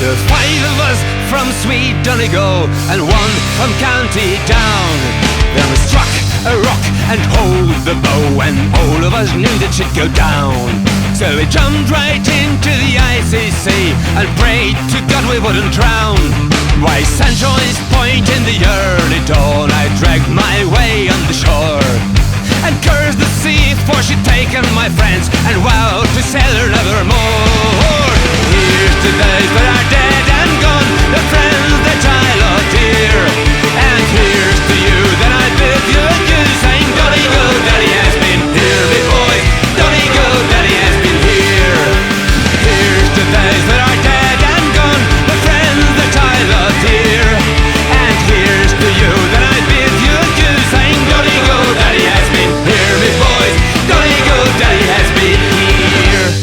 There's 5 of us from sweet Donegal and 1 from County Down. Then we struck a rock and hold the bow, and all of us knew that she'd go down. So we jumped right into the icy sea and prayed to God we wouldn't drown. Why, St. John's Point in the early dawn, I dragged my way on the shore and cursed the sea, for she'd taken my friends and vowed to sail her nevermore. Here's to those that are dead and gone, the friends that I love dear. And here's to you that I bid you adieu, saying Dolly go, Daddy has been here, me boys. Dolly go, Daddy has been here. Here's to those that are dead and gone, the friends that I love dear. And here's to you that I bid you adieu, saying Dolly go, Daddy has been here, me boys. Dolly go, Daddy has been here.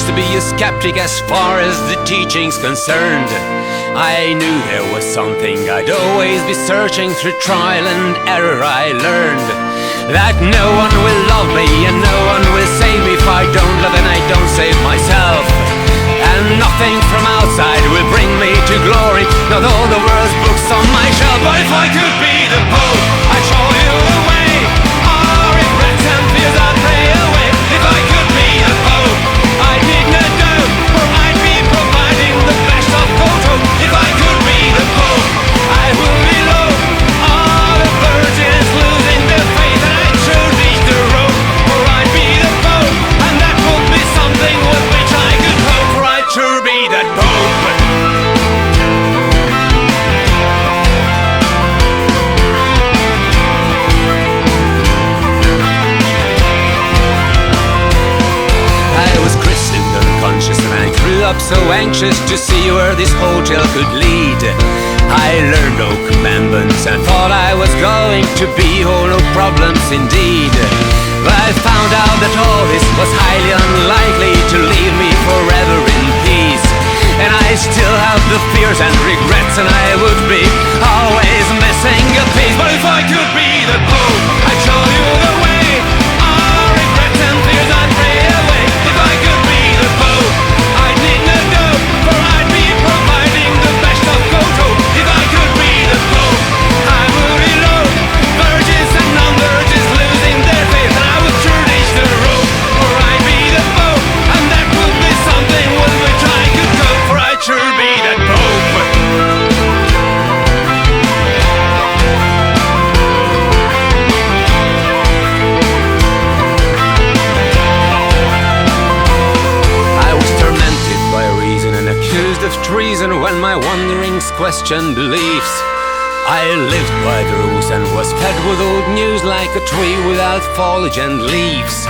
To be a skeptic as far as the teaching's concerned. I knew there was something I'd always be searching. Through trial and error I learned that no one will love me and no one will save me if I don't love and I don't save myself. And nothing from outside will bring me to glory, not all the world's books on my shelf. But if I could be the Pope, I'd show you the way. Our regrets and fears I'd pray away. If I could be the Pope, I did not know, for I'd be providing the best of culture. If I could be the Pope, I would elope all the virgins losing their faith, and I'd sure reach the road, for I'd be the Pope, and that would be something with which I could hope, for I'd sure be that Pope. And I grew up so anxious to see where this hotel could lead. I learned no commandments and thought I was going to be oh no problems indeed. But I found out that all this was highly unlikely to leave me forever in peace. And I still have the fears and regrets, and I would be always missing a piece. But if I could be the Pope, I'd show you the way. Our regrets and fears I'd pray away. If I could be the Pope, I need not know, for I'd be providing the best of culture. If I could be the Pope, I would elope virgins and non-virgins losing their faith, and I would sure reach the road, for I'd be the Pope, and that would be something with which I could cope, for I'd sure be that Pope. Accused of treason when my wanderings questioned beliefs. I lived by the rules and was fed with old news like a tree without foliage and leaves.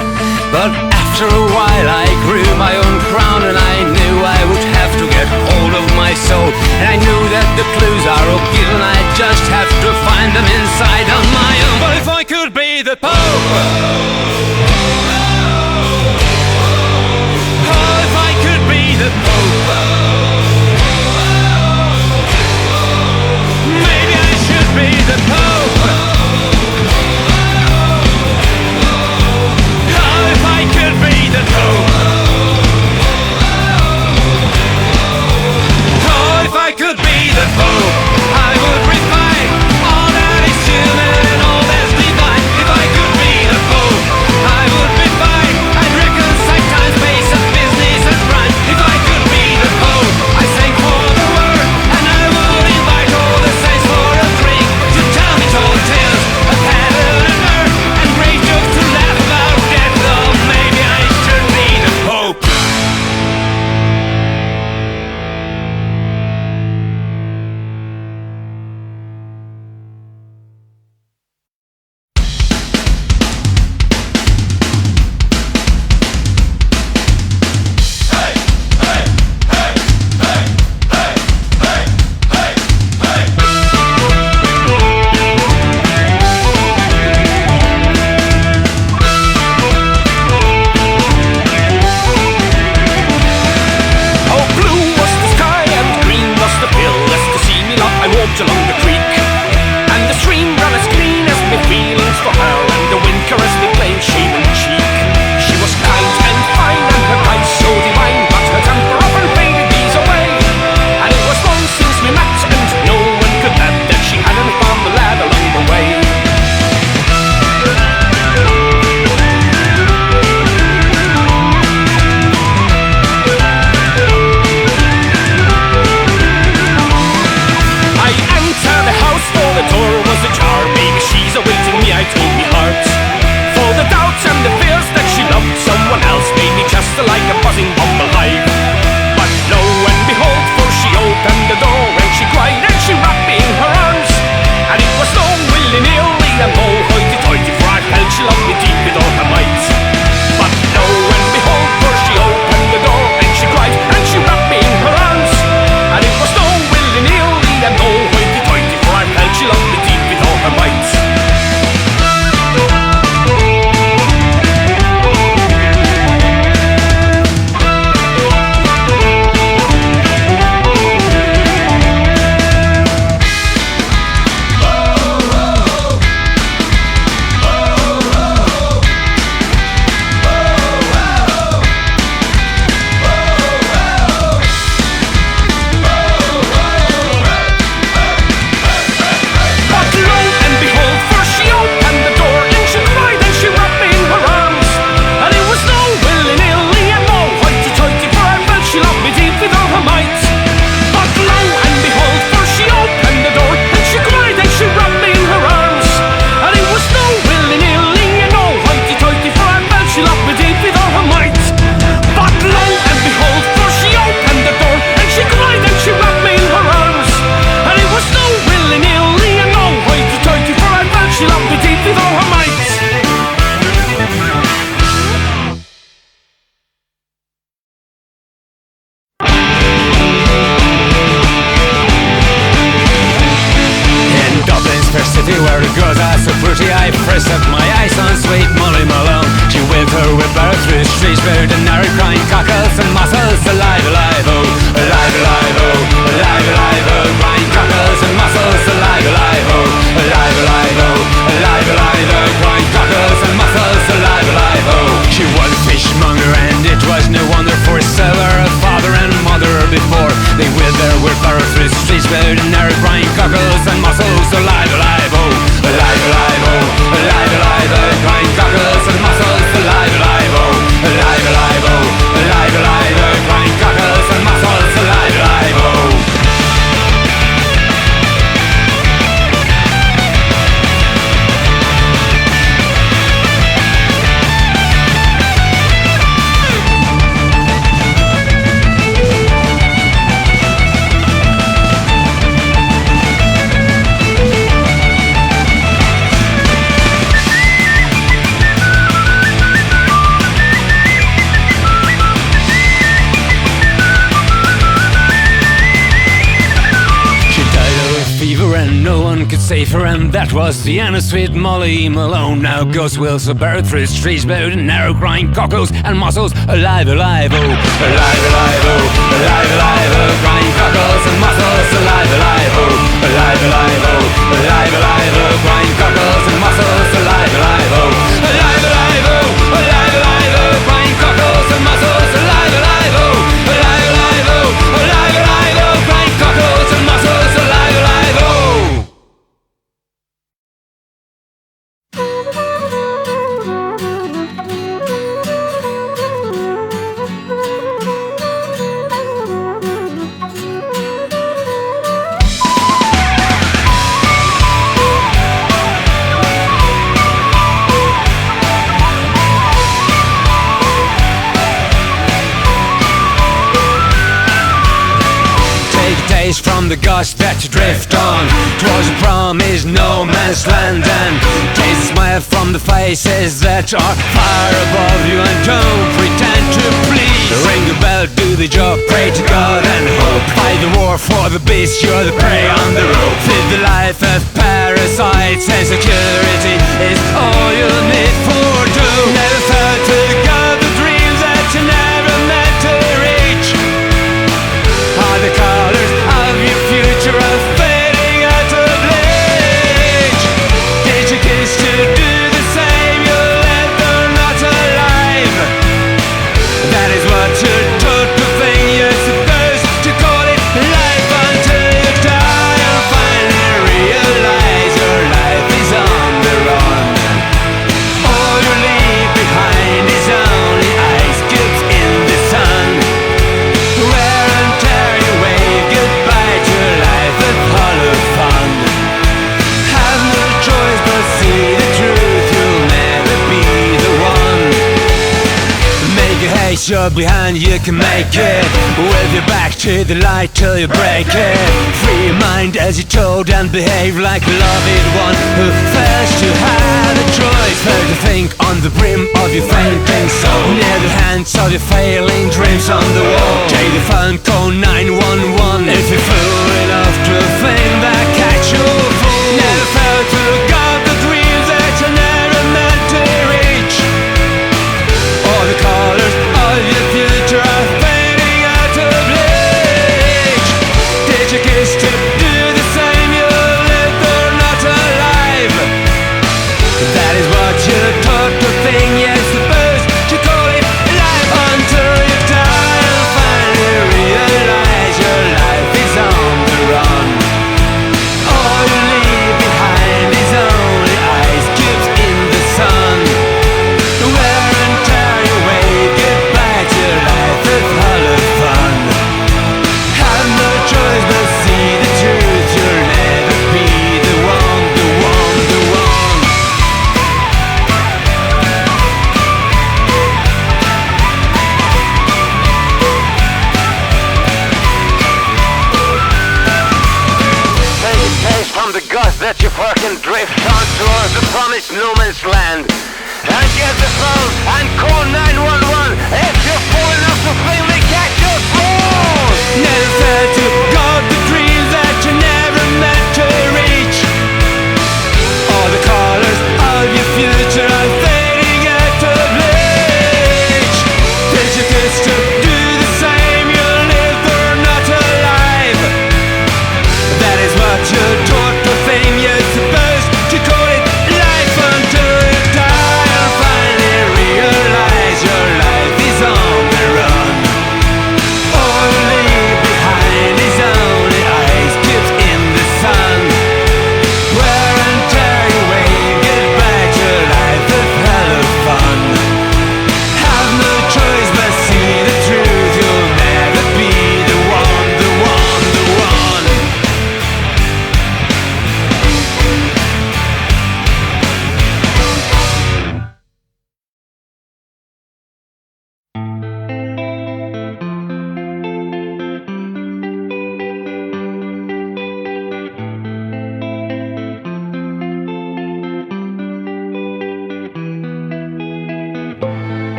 But after a while I grew my own crown, and I knew I would have to get hold of my soul. And I knew that the clues are all given, I just have to find them inside on my own. But if I could be the Pope, oh, if I could be the Pope, maybe I should be the Pope. Oh, if I could be the Pope, first set my eyes on sweet Molly Malone. She waved her whipper through the streets, buried in narrow crying cockles and mussels. Alive, alive, oh, alive, alive, oh, alive, alive, oh, crying cockles and mussels. Alive, alive, oh, alive, alive, oh, alive, alive, oh, crying cockles and mussels. Alive, alive, oh. She was a fishmonger and it was no wonder, for so were her father and mother before. They wheeled their whipper through the streets, buried in narrow crying cockles and mussels. Alive, alive, oh, alive, alive, oh, alive, alive, oh, crying cockles and mussels. Alive, alive, oh, alive, alive, oh, alive, alive, oh, crying cockles and mussels. Alive, alive, oh. No one could save her, and that was the end of sweet Molly Malone. Now ghost wheels are buried through the streets, buried in narrow crying cockles and mussels. Alive, alive, oh, alive, alive, oh, alive, alive, oh, crying cockles and mussels. Alive, alive, oh, alive, alive, oh, alive, alive, oh, crying cockles and mussels. Alive, alive, oh, alive, alive, oh, alive, alive, oh, crying cockles and mussels. Alive, alive, oh, alive, alive, oh, alive, alive, oh, crying cockles and mussels. Alive, alive, oh. From the gust that you drift on towards a promise no man's land, and taste a smile from the faces that are far above you, and don't pretend to please. Ring the bell, do the job, pray to God and hope. Fight the war for the beast, you're the prey on the rope. Live the life of parasites, and security is all you need for do. Never fail to guard the dreams that you never meant to reach. Are the colors of your future are fading out of bleach? Did you kiss to do the same? You left her not alive. That is what you're taught to think. You're supposed to call it life until you die and finally realize your life is on the run. All you leave behind is only ice cubes in the sun. Wear and tear, you wave goodbye to life with hollow fun. Have no choice but see the truth, you'll never be the one. Make a haste, you're behind, you can make it. With your back to the light till you break it. Free your mind as you're told and behave like a loved one who fails to have a choice. Fail to think on the brim of your fainting soul, near the hands of your failing dreams on the wall. Take the phone, call 911 if you're fool enough to think that catch your fool. Never fail to guard the dreams that you never meant to reach. All the colors of your future are fading out of bleach. Did you kiss to do the same? You lived or not alive. That is what you're taught to think. You're supposed to call it life until you die and finally realize your life is on the run. All you leave behind is only ice cubes in the sun. Wear and tear, you wave goodbye to life with hollow fun. Have no choice but see the truth, you'll never be the one, the one, the one. Take a taste from the gust that you Firkin drift on towards the promised no man's land. And get the phone and call 911 if you're fool enough to think they catch your fall. Never fail to guard the dreams that you never meant to reach. All the colors of your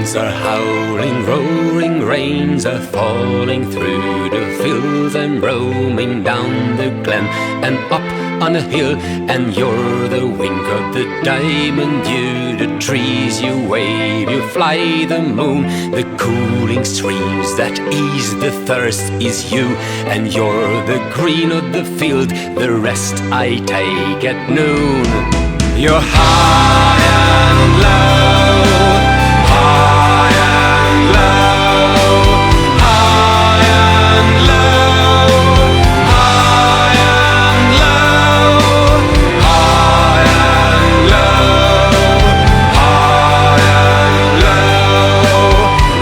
winds are howling, roaring rains are falling through the fields. I'm roaming down the glen and up on a hill, and you're the wink of the diamond dew. The trees you wave, you fly the moon. The cooling streams that ease the thirst is you, and you're the green of the field. The rest I take at noon. You're high and low, high and low, high and low, high and low, high and low, high and low,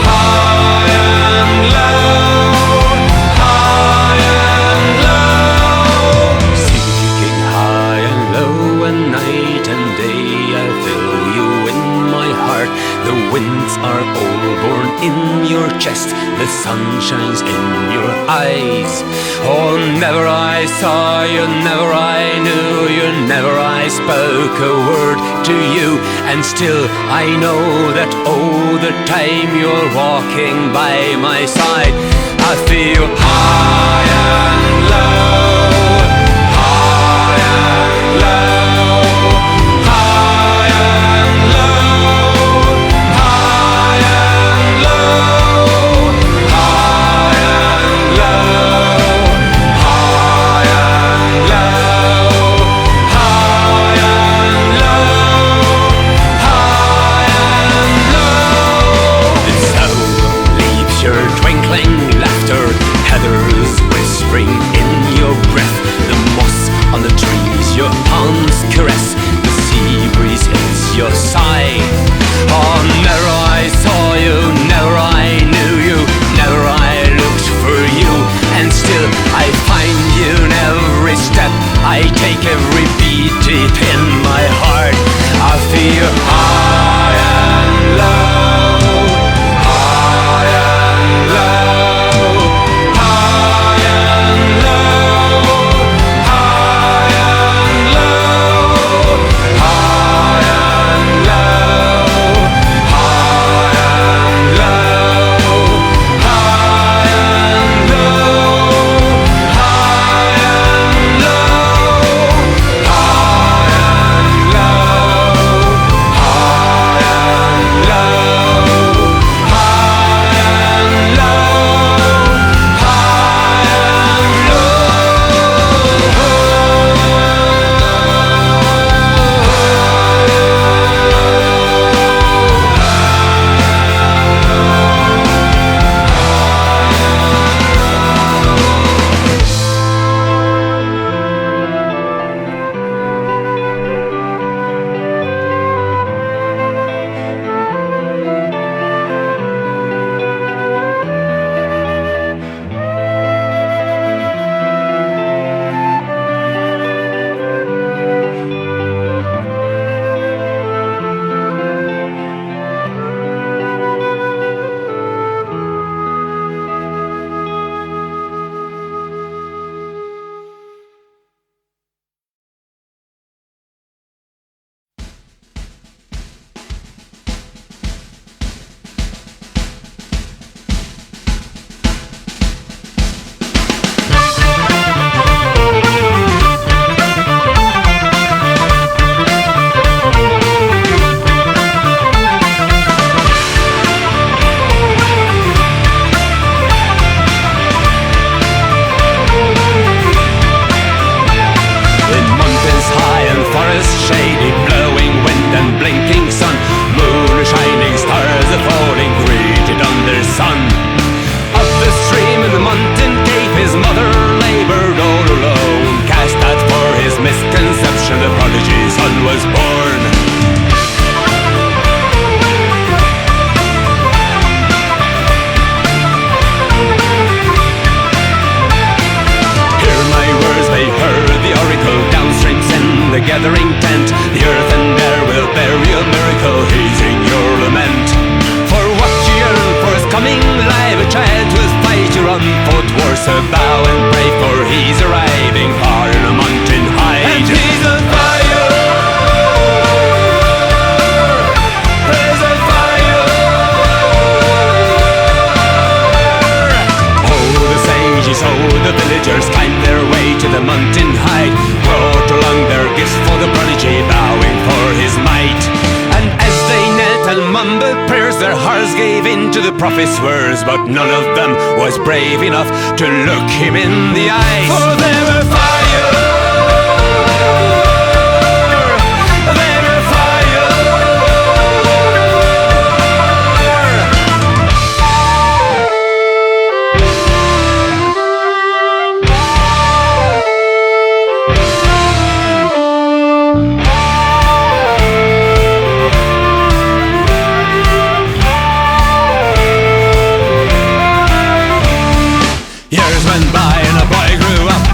high and low, high and low. Seeking high and low and night and day, I feel you in my heart. The winds are all born in your chest, the sun shines in your eyes. Oh, never I saw you, never I knew you, never I spoke a word to you, and still I know that all the time you're walking by my side. I feel high and low, high and low, high and low, high and low, high and low, high and low, high and low, high and low. The sound leaves your twinkling laughter, heather's whispering in your breath, the moss on the trees your palms caress, the sea breeze hits your side. Oh, never I saw you, never I knew you, never I looked for you, and still I find you in every step I take, every beat deep in my heart. I feel high and low, high and low, high and low, high and low, high and low, high and low, high and low, high and low, high and low, high and low, high and low, high and gathering tent. The earth and air will bear you a miracle, heeding your lament. For what you yearn for is coming alive, a child will fight your unfought wars, so bow and pray, for he's arriving far in a mountain high. And he's on fire, he's on fire, prophet's words, but none of them was brave enough to look him in the eyes. For they were fire, they were fire. Years went by and a boy grew up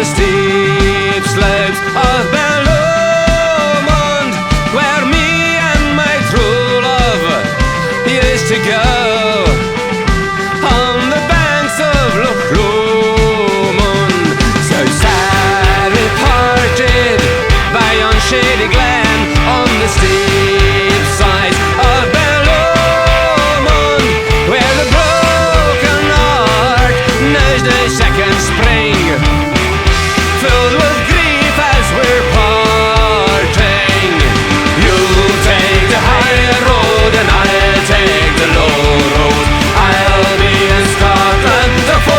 the steep slopes of Bellomond, where me and my true love used to go. On the banks of Loch Lomond, so sad we parted by yon shady glen on the steep sides of Bellomond, where the broken heart knows no second spring, filled with grief as we're parting. You'll take the high road and I'll take the low road. I'll be in Scotland the 40,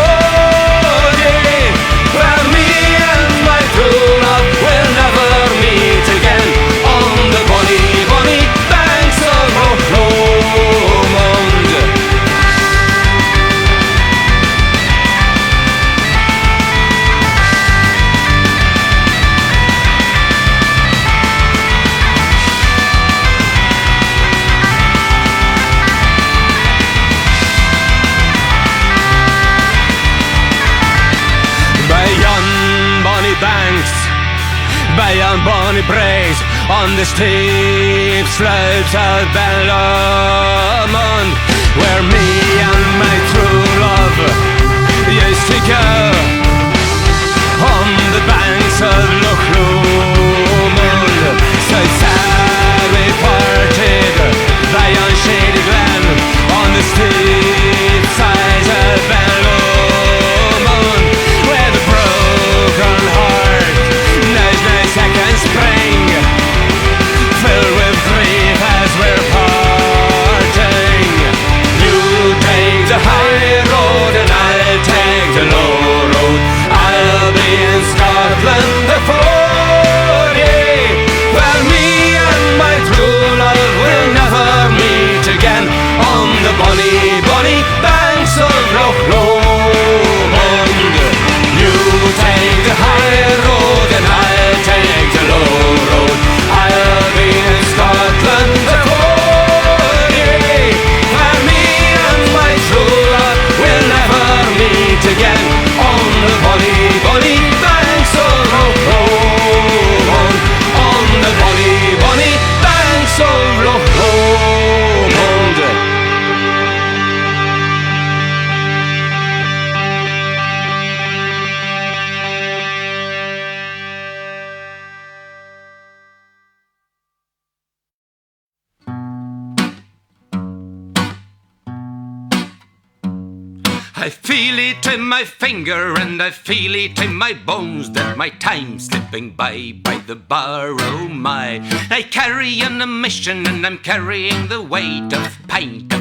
where me and my true love will never meet again, on the bonny, bonny banks of Loch Lomond. By yon bonny banks, by yon bonny braes, on the steep slopes of Bellomond, where me and my true love used to go, on the banks of Loch Lomond, so sad we parted by yon shady glen, on the steep sides of Bellomond, where the broken heart knows no second spring, filled with grief as we're parting. You take the high road and I'll take the low road. I'll be in Scotland the 40, where me and my true love will never meet again, on the bonny, bonny banks of Loch Lomond. You take the high road and I'll take the low road. I'll be in Scotland the 40, where me and my true love will never meet again, on the bonny, bonny banks of Loch Lomond, on the bonny, bonny banks of Loch Lomond. I feel it in my finger and I feel it in my bones that my time's slipping by the bar, oh my. I carry on a mission and I'm carrying the weight of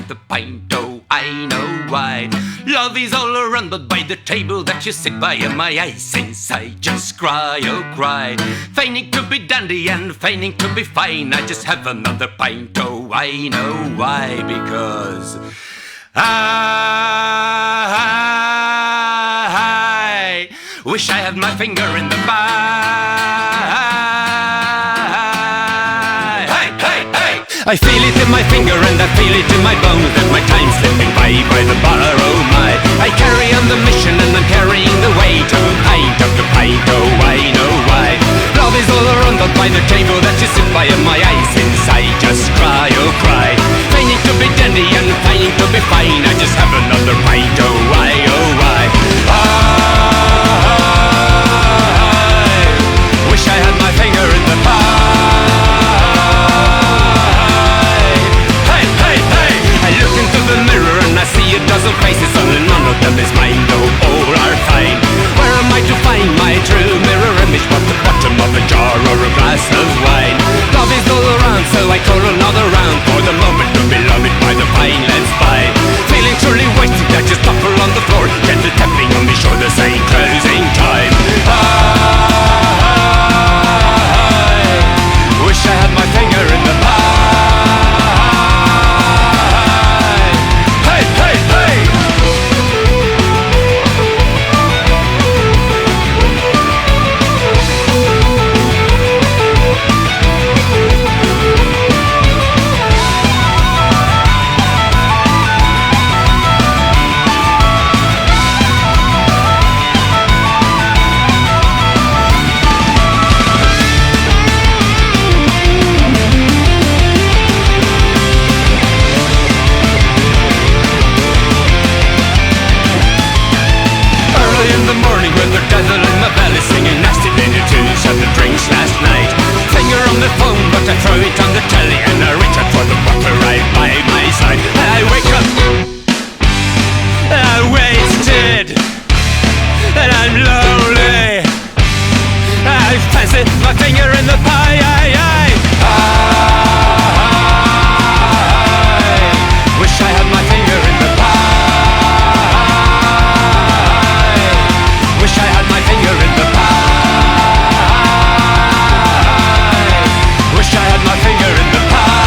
the pint, oh I know why. Love is all around but by the table that you sit by, and my eyes inside just cry, oh cry. Feigning to be dandy and feigning to be fine, I just have another pint, oh I know why. Because I wish I had my finger in the pie. Hey, hey, hey! I feel it in my finger and I feel it in my bones that my time's slipping by the bar, oh my. I carry on the mission and I'm carrying the weight of a pint, oh I know why. Love is all around but by the table that you sit by, and my eyes inside just cry, oh cry. Feigning to be dandy and feigning to be fine, I just have another pint, oh why, oh why. I wish I had my finger in the pie. Hey, hey, hey! I look into the mirror and I see a dozen faces, only none of them is mine, though all are fine. Where am I to find my true mirror and I fancy my finger in the pie. Wish I had my finger in the pie. Wish I had my finger in the pie. Wish I had my finger in the pie.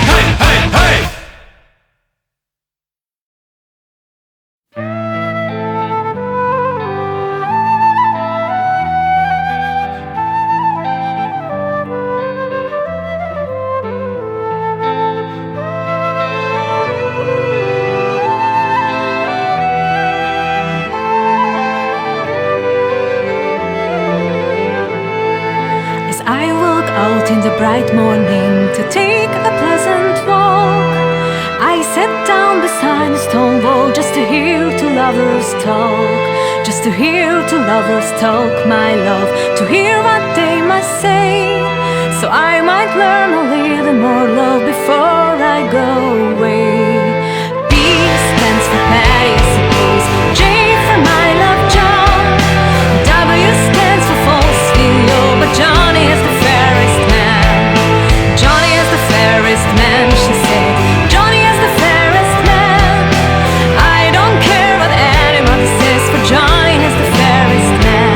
Hey, hey, hey! In the bright morning to take a pleasant walk, I sat down beside a stone wall just to hear two lovers talk, just to hear two lovers talk, my love, to hear what they must say, so I might learn a little more love before I go away. P stands for Patty, I suppose. J for my love, John. W stands for false video, but Johnny is the fairest man. Johnny is the fairest man, she said. Johnny is the fairest man. I don't care what anybody says, for Johnny is the fairest man.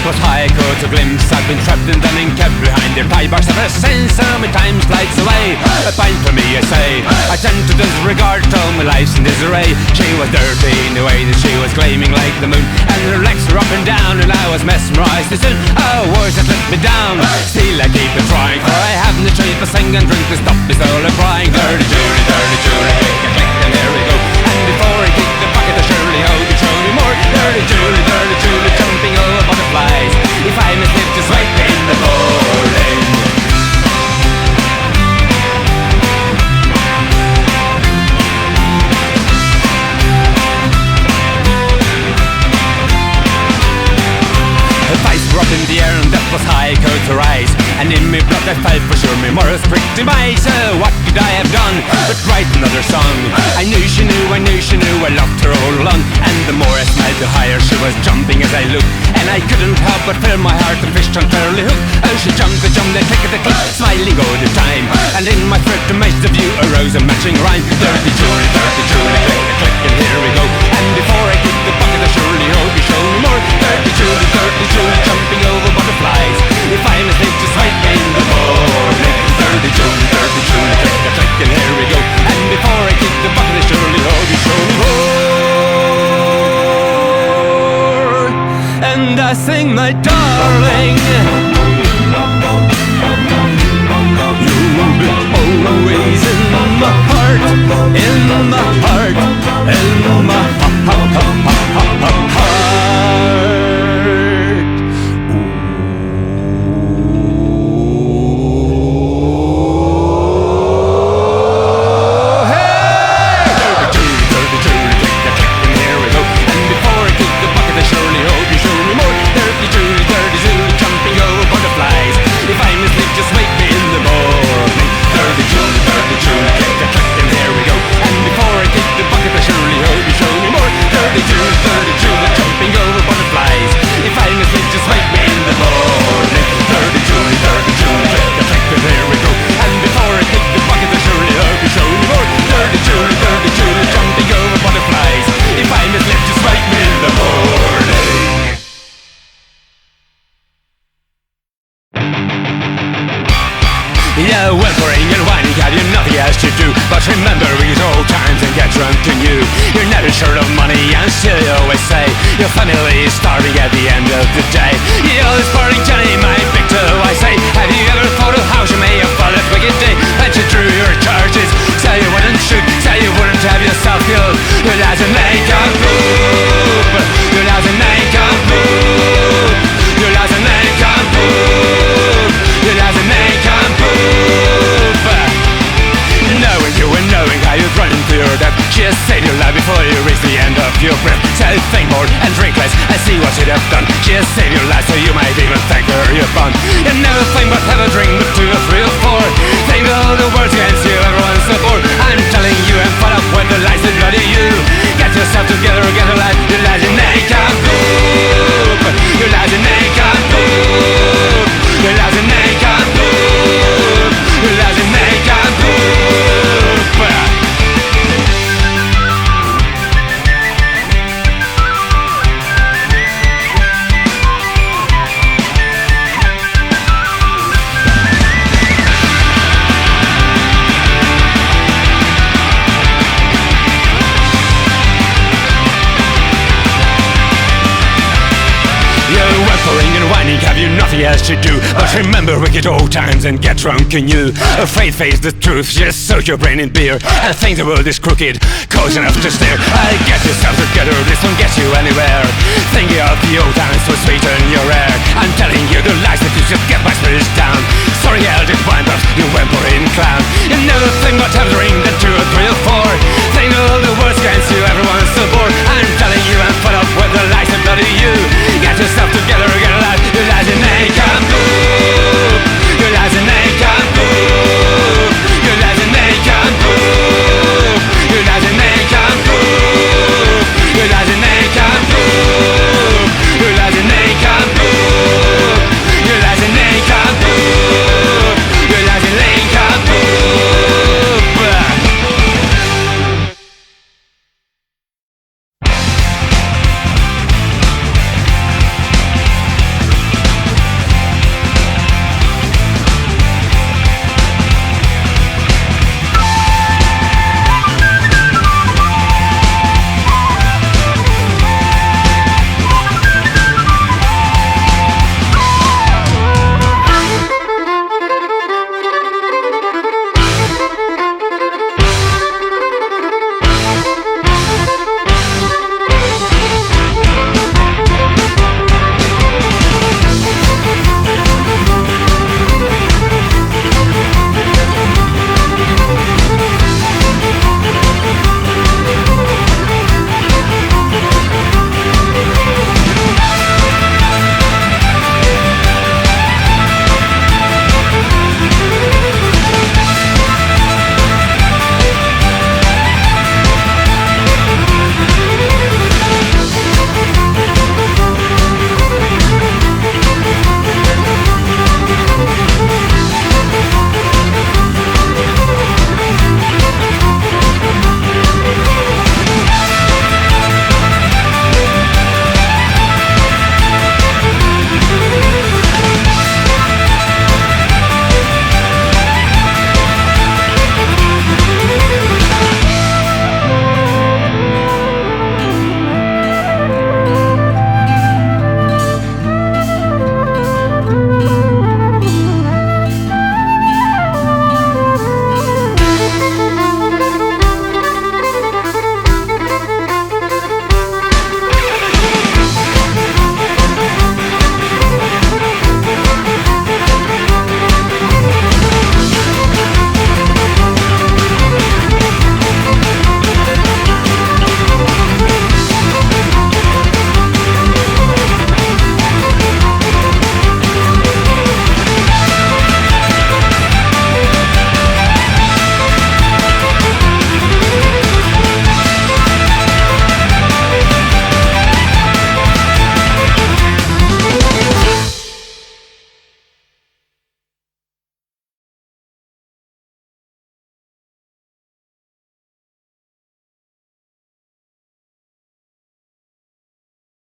was high, caught a glimpse. I've been trapped and done and kept behind their pie bars ever since. So many times glides away. A pint for me, I say. I tend to disregard all my life's in disarray. She was dirty in the way that she was gleaming like the moon, and her legs were up and down, and I was mesmerised too soon. Oh, words that let me down. Still I keep it trying, for I haven't the choice but sing and drink to stop this all of crying. Dirty Julie, make a click. my morals pricked in my soul. What could I have done but write another song? I knew she knew I loved her all along. And the more I smiled, the higher she was jumping as I looked. And I couldn't help but fill my heart and fish unfairly hooked. Oh, she jumped, the click of the click, smiling all the time. And in my throat to match the view arose a matching rhyme. Dirty Julie, click the click, and here we go. And before I kick the bucket, I surely hope you show me more. Dirty Julie, jumping over butterflies. If I mistake, just wake me in the morning. Dirty Julie, click the click, and here we go. And before I kick the bucket, I surely hope you show me more. And I sing, my darling, you'll be always in my heart, in my heart, in my heart. Yeah, whimpering and whining, have you nothing else to do but remember these old times and get drunk and you're never short of money and still you always say your family is starving at the end of the day. You're this parting Johnny, my victor, I say. Have you ever thought of how you may have fought a wicked day that you drew your charges? Say you wouldn't shoot, say you wouldn't have yourself killed. You're as a naked poop. You're as a naked poop. You're as a naked poop. You're as a naked poop. Knowing you and knowing how you've run into your death, just save your life before you reach the end of your breath. So think more and drink less and see what you'd have done. Just save your life so you might even thank her you're fun. You never think but have a drink but 2 or 3 or 4. Think all the words against you, everyone's so bored. I'm telling you and fed up when the lies that bloody you. Get yourself together, get a life. Your lies are naked poop. Your lies are naked poop. Your lies are naked poop. Your lies are naked poop. Have you nothing else to do but remember wicked old times and get drunk anew? Afraid face the truth, just soak your brain in beer and think the world is crooked, close enough to stare. Get yourself together, this won't get you anywhere. Thinking of the old times will sweeten your air. I'm telling you the lies that you should get my spirits down. Sorry, Eldritch Winders, you whimpering clown. You never think but have a ring that 2 or 3 or 4.